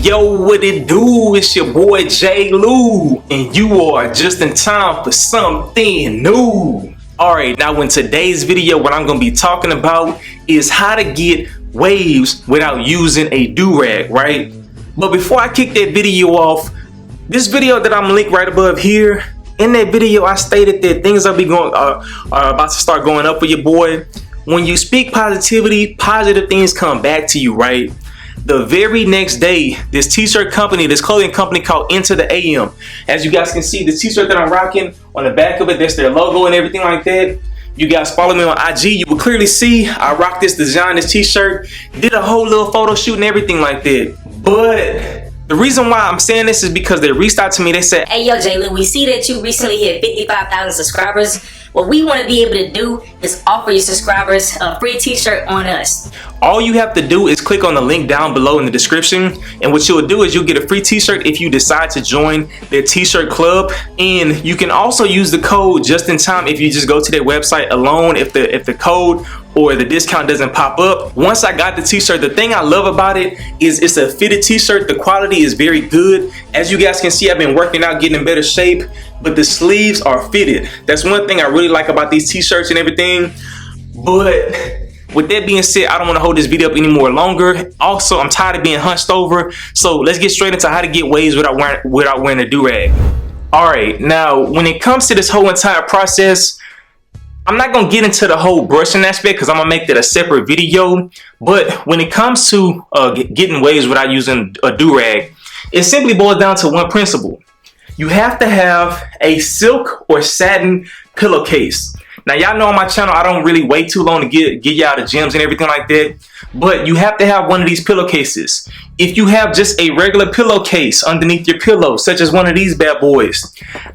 Yo, what it do? It's your boy J Lou, and you are just in time for something new. Alright, now in today's video, what I'm going to be talking about is how to get waves without using a do-rag, right? But before I kick that video off, this video that I'm linked right above here, in that video I stated that things are about to start going up for your boy. When you speak positivity, positive things come back to you, right? The very next day, this t-shirt company, this clothing company called Into the AM. As you guys can see, the t-shirt that I'm rocking, on the back of it, that's their logo and everything like that. You guys follow me on IG, you will clearly see I rock this design, this t-shirt, did a whole little photo shoot and everything like that. But the reason why I'm saying this is because they reached out to me. They said, "Hey, yo, J Lou, we see that you recently hit 55,000 subscribers. What we want to be able to do is offer your subscribers a free t-shirt on us. All you have to do is click on the link down below in the description, and what you'll do is you'll get a free t-shirt if you decide to join their t-shirt club. And you can also use the code just in time if you just go to their website alone, if the code or the discount doesn't pop up. Once I got the t-shirt, the thing I love about it is it's a fitted t-shirt. The quality is very good. As you guys can see, I've been working out, getting in better shape, but the sleeves are fitted. That's one thing I really like about these t-shirts and everything. But with that being said, I don't want to hold this video up any more longer. Also, I'm tired of being hunched over. So let's get straight into how to get waves without wearing a do-rag. All right, now when it comes to this whole entire process, I'm not going to get into the whole brushing aspect because I'm going to make that a separate video. But when it comes to getting waves without using a do-rag, it simply boils down to one principle. You have to have a silk or satin pillowcase. Now, y'all know on my channel, I don't really wait too long to get y'all the gems and everything like that. But you have to have one of these pillowcases. If you have just a regular pillowcase underneath your pillow, such as one of these bad boys,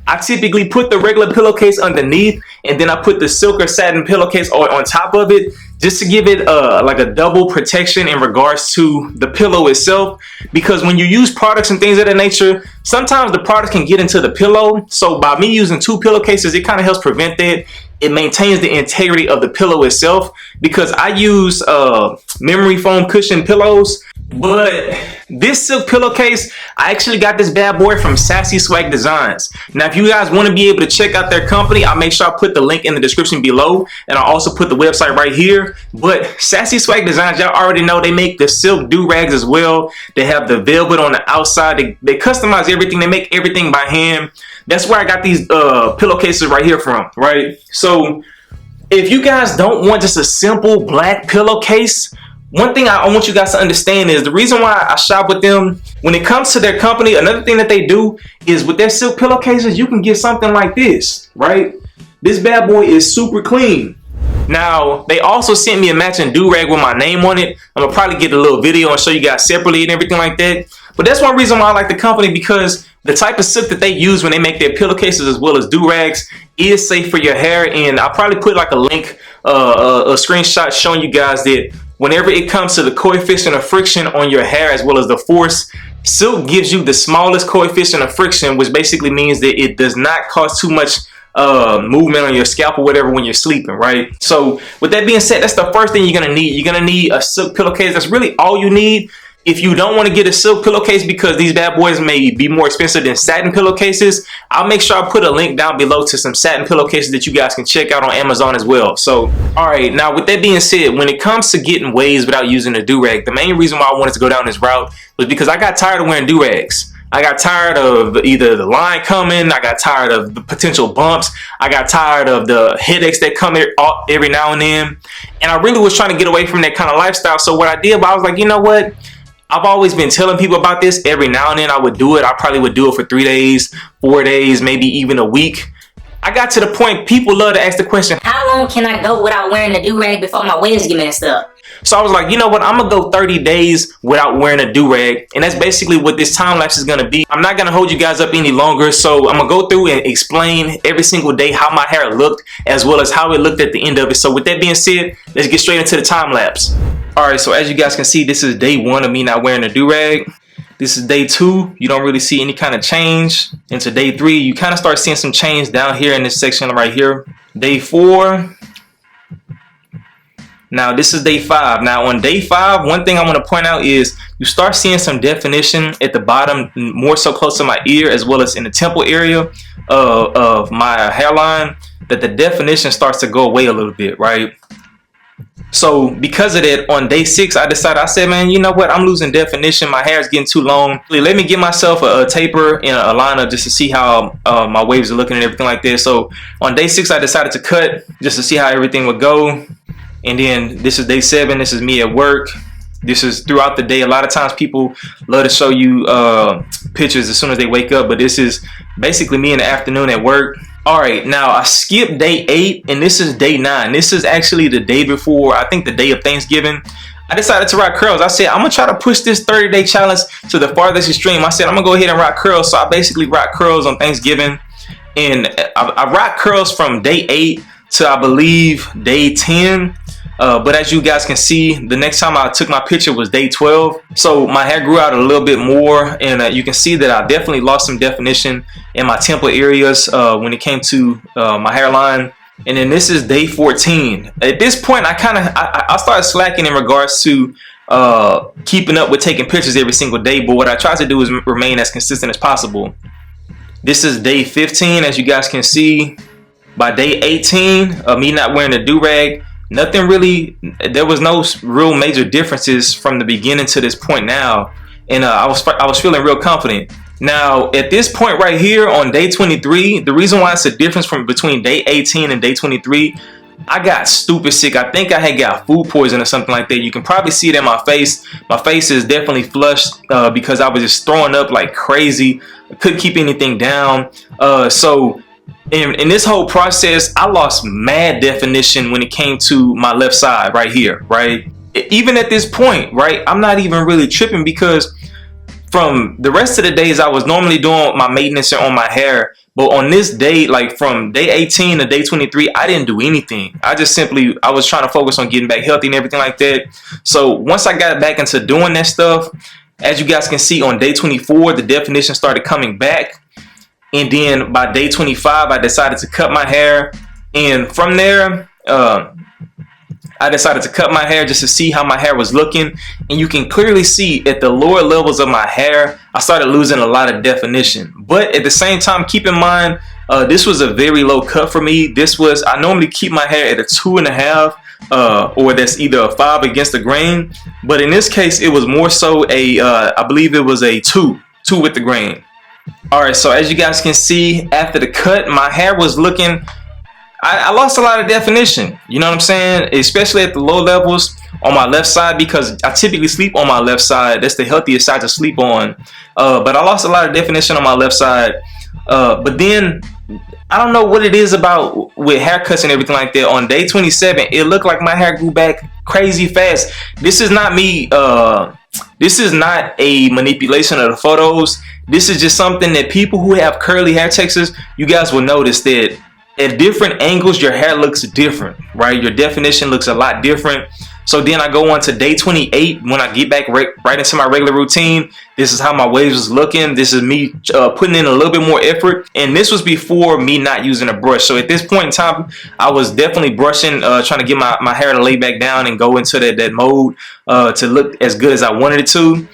I typically put the regular pillowcase underneath, and then I put the silk or satin pillowcase on top of it, just to give it like a double protection in regards to the pillow itself. Because when you use products and things of that nature, sometimes the product can get into the pillow. So by me using two pillowcases, it kind of helps prevent that. It maintains the integrity of the pillow itself, because I use memory foam cushion pillows. But this silk pillowcase, I actually got this bad boy from Sassy Swag Designs. Now, if you guys want to be able to check out their company, I'll make sure I put the link in the description below, and I'll also put the website right here. But Sassy Swag Designs, y'all already know they make the silk do-rags as well. They have the velvet on the outside. They customize everything. They make everything by hand. That's where I got these pillowcases right here from, right? So if you guys don't want just a simple black pillowcase, one thing I want you guys to understand is the reason why I shop with them, when it comes to their company, another thing that they do is with their silk pillowcases, you can get something like this, right? This bad boy is super clean. Now, they also sent me a matching do-rag with my name on it. I'm going to probably get a little video and show you guys separately and everything like that. But that's one reason why I like the company, because the type of silk that they use when they make their pillowcases as well as do-rags is safe for your hair. And I'll probably put like a link, a screenshot showing you guys that whenever it comes to the coefficient of friction on your hair as well as the force, silk gives you the smallest coefficient of friction, which basically means that it does not cause too much movement on your scalp or whatever when you're sleeping, right? So with that being said, that's the first thing you're gonna need. You're gonna need a silk pillowcase. That's really all you need. If you don't want to get a silk pillowcase because these bad boys may be more expensive than satin pillowcases, I'll make sure I put a link down below to some satin pillowcases that you guys can check out on Amazon as well. So, all right, now with that being said, when it comes to getting waves without using a do-rag, the main reason why I wanted to go down this route was because I got tired of wearing do-rags. I got tired of either the line coming, I got tired of the potential bumps, I got tired of the headaches that come every now and then, and I really was trying to get away from that kind of lifestyle. So what I did, I was like, you know what? I've always been telling people about this. Every now and then I would do it. I probably would do it for 3 days, 4 days, maybe even a week. I got to the point, people love to ask the question, How long can I go without wearing a do-rag before my waves get messed up? So I was like, you know what? I'm going to go 30 days without wearing a do-rag. And that's basically what this time lapse is going to be. I'm not going to hold you guys up any longer. So I'm going to go through and explain every single day how my hair looked as well as how it looked at the end of it. So with that being said, let's get straight into the time lapse. All right, so as you guys can see, this is day 1 of me not wearing a do-rag. This is day 2. You don't really see any kind of change. Into day 3, you kind of start seeing some change down here in this section right here. Day 4. Now this is day 5. Now on day 5, one thing I want to point out is you start seeing some definition at the bottom, more so close to my ear, as well as in the temple area of my hairline, that the definition starts to go away a little bit, right? So because of that, on day 6, I said, man, you know what? I'm losing definition. My hair is getting too long. Let me get myself a taper and a liner just to see how my waves are looking and everything like that. So on day 6, I decided to cut just to see how everything would go. And then this is day 7. This is me at work. This is throughout the day. A lot of times people love to show you pictures as soon as they wake up, but this is basically me in the afternoon at work. All right, now I skipped day 8 and this is day 9. This is actually the day before, I think the day of Thanksgiving. I decided to rock curls. I said, I'm gonna try to push this 30-day challenge to the farthest extreme. I said, I'm gonna go ahead and rock curls. So I basically rock curls on Thanksgiving. And I rock curls from day 8 to, I believe, day 10. But as you guys can see, the next time I took my picture was day 12. So my hair grew out a little bit more, and you can see that I definitely lost some definition in my temple areas when it came to my hairline. And then this is day 14. At this point, I started slacking in regards to keeping up with taking pictures every single day. But what I tried to do is remain as consistent as possible. This is day 15, as you guys can see. By day 18, me not wearing a do-rag, nothing really, there was no real major differences from the beginning to this point now. And I was feeling real confident. Now, at this point right here on day 23, the reason why it's a difference from between day 18 and day 23, I got stupid sick. I think I had got food poison or something like that. You can probably see it in my face. My face is definitely flushed because I was just throwing up like crazy. I couldn't keep anything down. So in this whole process, I lost mad definition when it came to my left side right here, right? Even at this point, right, I'm not even really tripping because from the rest of the days I was normally doing my maintenance on my hair, but on this day, like from day 18 to day 23, I didn't do anything. I was trying to focus on getting back healthy and everything like that. So once I got back into doing that stuff, as you guys can see on day 24, the definition started coming back. And then by day 25, I decided to cut my hair. And from there, I decided to cut my hair just to see how my hair was looking. And you can clearly see at the lower levels of my hair, I started losing a lot of definition. But at the same time, keep in mind, this was a very low cut for me. I normally keep my hair at a 2.5, or that's either a 5 against the grain. But in this case, it was more so I believe it was a 2 with the grain. Alright, so as you guys can see, after the cut, my hair was looking, I lost a lot of definition, you know what I'm saying? Especially at the low levels on my left side, because I typically sleep on my left side. That's the healthiest side to sleep on. But I lost a lot of definition on my left side. But then, I don't know what it is about with haircuts and everything like that. On day 27, it looked like my hair grew back crazy fast. This is not me, this is not a manipulation of the photos. This is just something that people who have curly hair textures, you guys will notice that at different angles, your hair looks different, right? Your definition looks a lot different. So then I go on to day 28 when I get back right into my regular routine. This is how my waves was looking. This is me putting in a little bit more effort. And this was before me not using a brush. So at this point in time, I was definitely brushing, trying to get my hair to lay back down and go into that mode to look as good as I wanted it to.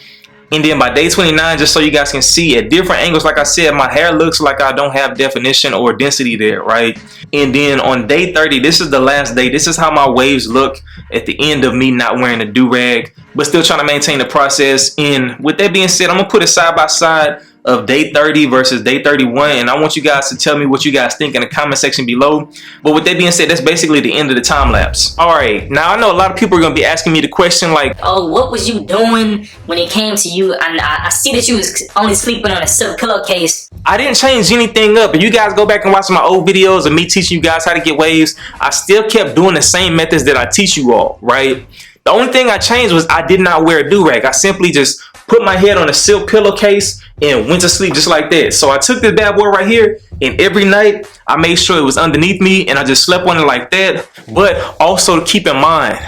And then by day 29, just so you guys can see at different angles, like I said, my hair looks like I don't have definition or density there, right? And then on day 30, this is the last day. This is how my waves look at the end of me not wearing a do-rag, but still trying to maintain the process. And with that being said, I'm going to put it side by side of day 30 versus day 31, and I want you guys to tell me what you guys think in the comment section below. But with that being said, that's basically the end of the time lapse. All right, now I know a lot of people are going to be asking me the question like, oh, what was you doing when it came to you? I see that you was only sleeping on a silk pillowcase. I didn't change anything up. If you guys go back and watch my old videos of me teaching you guys how to get waves, I still kept doing the same methods that I teach you all, right? The only thing I changed was I did not wear a do-rag. I simply just put my head on a silk pillowcase and went to sleep just like that. So I took this bad boy right here, and every night I made sure it was underneath me and I just slept on it like that. But also keep in mind,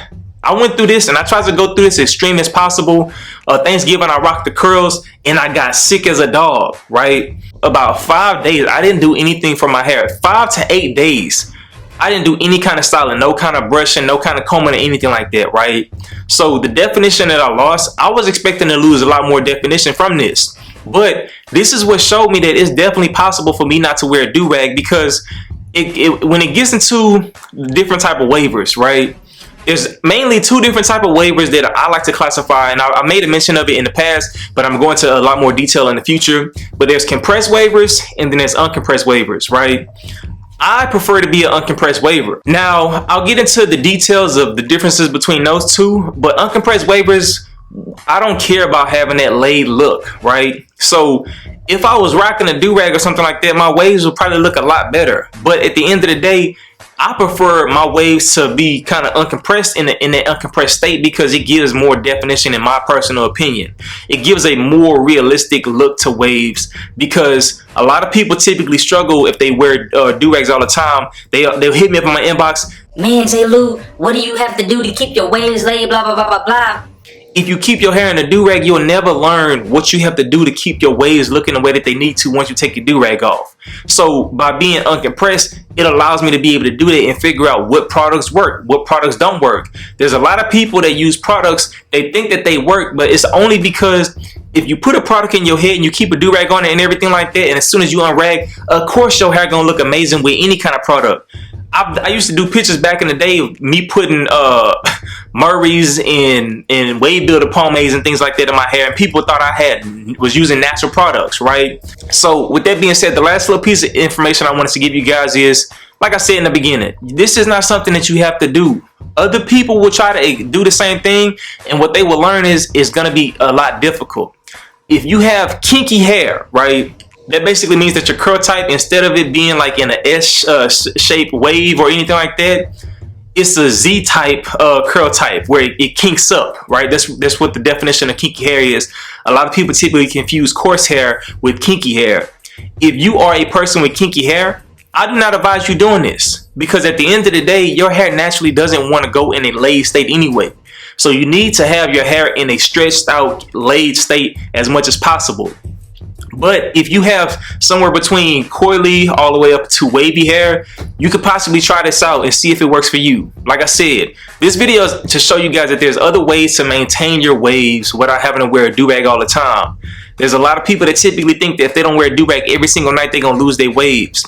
I went through this and I tried to go through this as extreme as possible. Thanksgiving, I rocked the curls and I got sick as a dog, right? About 5 days, I didn't do anything for my hair. 5 to 8 days. I didn't do any kind of styling, no kind of brushing, no kind of combing or anything like that, right? So the definition that I lost, I was expecting to lose a lot more definition from this. But this is what showed me that it's definitely possible for me not to wear a do-rag, because when it gets into different type of wavers, right? There's mainly two different type of waivers that I like to classify, and I made a mention of it in the past, but I'm going to a lot more detail in the future. But there's compressed waivers and then there's uncompressed waivers, right? I prefer to be an uncompressed waiver. Now, I'll get into the details of the differences between those two, but uncompressed waivers, I don't care about having that laid look, right? So if I was rocking a do-rag or something like that, my waves would probably look a lot better. But at the end of the day, I prefer my waves to be kind of uncompressed in that uncompressed state, because it gives more definition in my personal opinion. It gives a more realistic look to waves, because a lot of people typically struggle if they wear do-rags all the time. They'll hit me up in my inbox. Man, J. Lou, what do you have to do to keep your waves laid, blah, blah, blah, blah, blah. If you keep your hair in a do-rag, you'll never learn what you have to do to keep your waves looking the way that they need to once you take your do-rag off. So by being uncompressed, it allows me to be able to do that and figure out what products work, what products don't work. There's a lot of people that use products, they think that they work, but it's only because if you put a product in your head and you keep a do-rag on it and everything like that, and as soon as you unrag, of course your hair gonna look amazing with any kind of product. I used to do pictures back in the day of me putting Murray's and wave builder pomades and things like that in my hair, and people thought I was using natural products, right? So with that being said, the last little piece of information I wanted to give you guys is, like I said in the beginning, this is not something that you have to do. Other people will try to do the same thing, and what they will learn is going to be a lot difficult. If you have kinky hair, right? That basically means that your curl type, instead of it being like in an S-shaped wave or anything like that, it's a Z-type curl type where it kinks up, right? That's what the definition of kinky hair is. A lot of people typically confuse coarse hair with kinky hair. If you are a person with kinky hair, I do not advise you doing this, because at the end of the day, your hair naturally doesn't want to go in a laid state anyway. So you need to have your hair in a stretched out, laid state as much as possible. But if you have somewhere between coily all the way up to wavy hair, you could possibly try this out and see if it works for you. Like I said, this video is to show you guys that there's other ways to maintain your waves without having to wear a do-rag all the time. There's a lot of people that typically think that if they don't wear a do-rag every single night, they're gonna lose their waves.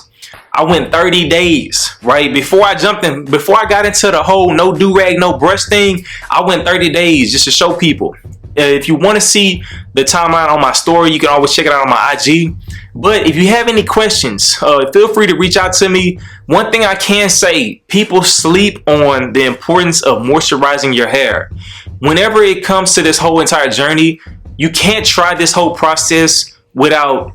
I went 30 days, right? Before I got into the whole no do-rag, no brush thing, I went 30 days just to show people. If you want to see the timeline on my story, you can always check it out on my IG. But if you have any questions, feel free to reach out to me. One thing I can say, people sleep on the importance of moisturizing your hair. Whenever it comes to this whole entire journey, you can't try this whole process without...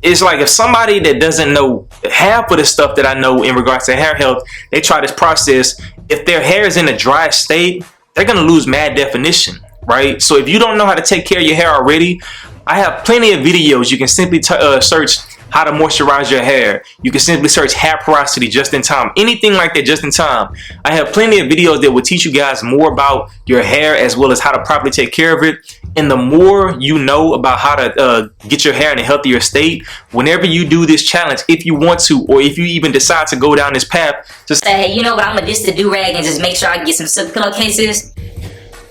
It's like if somebody that doesn't know half of the stuff that I know in regards to hair health, they try this process, if their hair is in a dry state, they're going to lose mad definition. Right? So if you don't know how to take care of your hair already, I have plenty of videos. You can simply search how to moisturize your hair. You can simply search hair porosity just in time. Anything like that just in time. I have plenty of videos that will teach you guys more about your hair as well as how to properly take care of it. And the more you know about how to get your hair in a healthier state, whenever you do this challenge, if you want to, or if you even decide to go down this path, just say, hey, you know what, I'm gonna ditch the do-rag and just make sure I get some silk pillowcases.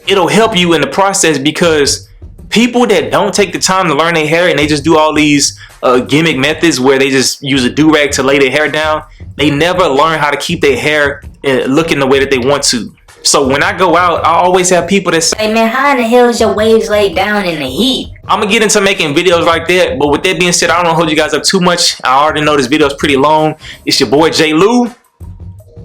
It'll help you in the process, because people that don't take the time to learn their hair and they just do all these gimmick methods where they just use a do-rag to lay their hair down, they never learn how to keep their hair looking the way that they want to. So when I go out, I always have people that say, hey man, how in the hell is your waves laid down in the heat? I'm gonna get into making videos like that, but with that being said, I don't want to hold you guys up too much. I already know this video is pretty long. It's your boy J. Lou.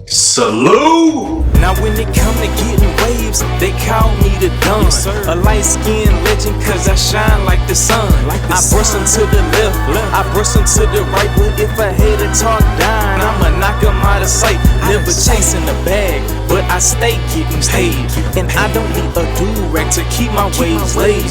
Salute! Now when it come to getting waves, they call me the Don. Yes, a light-skinned legend, cause I shine like the sun. I brush them to the left, I brush them to the right. But if I had to talk down, I'ma knock them out of sight. Never chasing the bag, but I stay getting paid. And I don't need a do-rag to keep my waves laid.